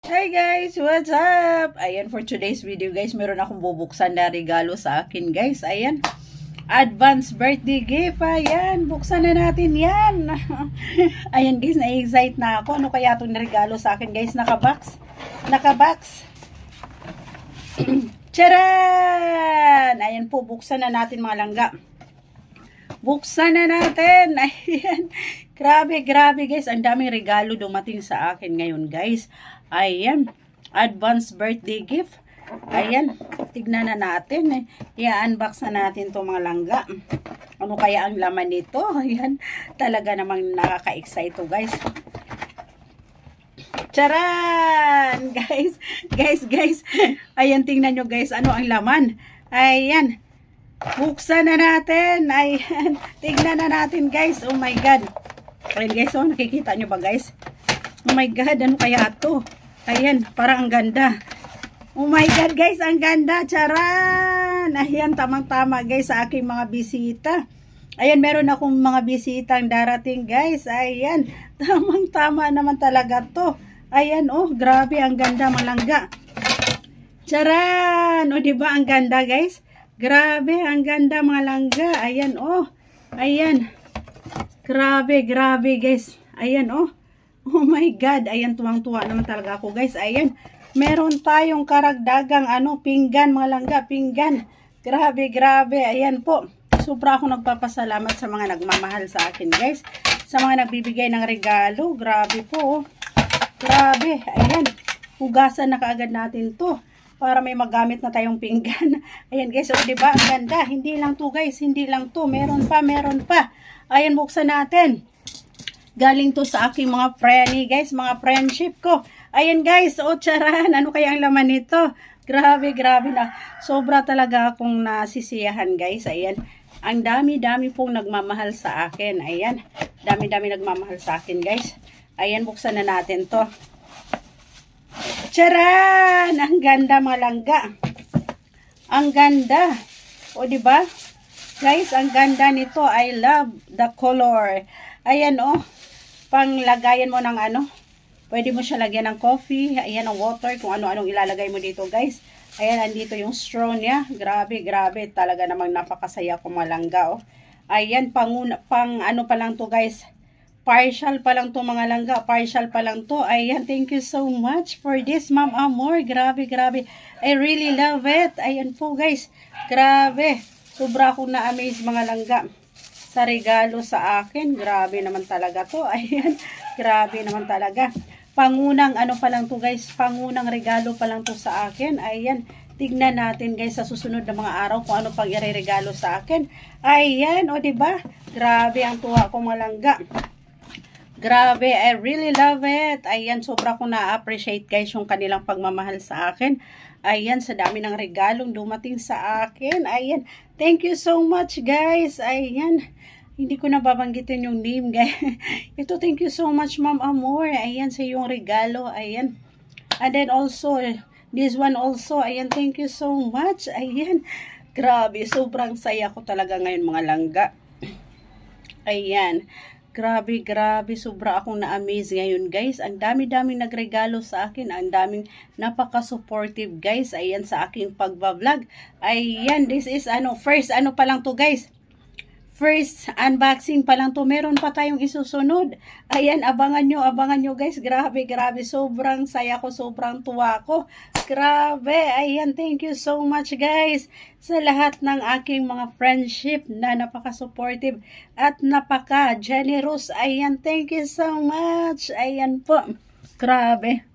Hi guys, what's up? Ayan, for today's video guys, meron akong bubuksan na regalo sa akin guys. Ayan, advance birthday gift. Ayan, buksan na natin yan. Ayan guys, na-excite na ako. Ano kaya itong regalo sa akin guys? Nakabox. Charan! Ayan po, buksan na natin mga langga. Buksan na natin. Ayan. Grabe guys. Ang daming regalo dumating sa akin ngayon guys. Ayan. Advance birthday gift. Ayan. Tignan na natin. I-unbox na natin to mga langga. Ano kaya ang laman nito? Ayan. Talaga namang nakaka-excite to guys. Charan! Guys. Ayan, tingnan nyo guys. Ano ang laman? Ayan. Buksan na natin. Ayan. Tignan na natin guys. Oh my God. Ayan guys. Oh, nakikita nyo ba guys? Oh my God. Ano kaya ito? Ayan. Parang ang ganda. Oh my God guys. Ang ganda. Charan. Ayan. Tamang-tama guys sa aking mga bisita. Ayan. Meron akong mga bisitang darating guys. Ayan. Tamang-tama naman talaga to. Ayan. Oh. Grabe. Ang ganda malangga. Charan. Oh diba ang ganda guys? Grabe, ang ganda mga langga. Ayan, oh. Ayan. Grabe guys. Ayan, oh. Oh my God. Ayan, tuwang-tuwa naman talaga ako, guys. Ayan. Meron tayong karagdagang, pinggan, mga langga. Pinggan. Grabe. Ayan po. Sobra ako nagpapasalamat sa mga nagmamahal sa akin, guys. Sa mga nagbibigay ng regalo. Grabe po, oh. Grabe. Ayan. Hugasan na kaagad natin to. Para may magamit na tayong pinggan. Ayan guys, oh, diba? Ang ganda. Hindi lang to guys, hindi lang to. Meron pa. Ayan, buksan natin. Galing to sa aking mga friendly guys, mga friendship ko. Ayan guys, oh charan. Ano kaya ang laman nito? Grabe na. Sobra talaga akong nasisiyahan guys. Ayan. Ang dami pong nagmamahal sa akin. Ayan. Dami nagmamahal sa akin guys. Ayan, buksan na natin to. Charan! Ang ganda mga langga. Ang ganda. O diba? Guys, ang ganda nito. I love the color. Ayan oh. Panglagayan mo ng pwede mo siya lagyan ng coffee. Ayan ang water. Kung ano-anong ilalagay mo dito guys. Ayan, andito yung straw niya. Grabe. Talaga namang napakasaya ko mga langga oh. Ayan, pa lang to guys. Partial pa lang to mga langga. Partial pa lang to. Ayan, thank you so much for this, Ma'am Amor. Grabe. I really love it. Ayan po, guys. Grabe. Sobra akong na-amaze mga langga sa regalo sa akin. Grabe naman talaga to. Ayan. Grabe naman talaga. Pangunang pa lang to, guys. Pangunang regalo pa lang to sa akin. Ayan. Tignan natin, guys, sa susunod na mga araw kung ano pang ireregalo sa akin. Ayan, o diba? Grabe ang tuwa ko mga langga. Grabe, I really love it. Ayan, sobra ko na-appreciate guys yung kanilang pagmamahal sa akin. Ayan, sa dami ng regalong dumating sa akin. Ayan, thank you so much guys. Ayan, hindi ko na babanggitin yung name guys. Ito, thank you so much Ma'am Amor. Ayan, sa yung regalo. Ayan. And then also, this one also. Ayan, thank you so much. Ayan, grabe, sobrang saya ko talaga ngayon mga langga. Ayan. Grabe, sobra akong na-amaze ngayon guys. Ang dami-daming nagregalo sa akin. Ang daming napaka-supportive guys. Ayan sa aking pagbablog. Ayan, this is first pa lang to guys. First unboxing pa lang to. Meron pa tayong isusunod. Ayan, abangan nyo guys. Grabe. Sobrang saya ko, sobrang tuwa ko. Grabe. Ayan, thank you so much guys. Sa lahat ng aking mga friendship na napaka-supportive at napaka-generous. Ayan, thank you so much. Ayan po. Grabe.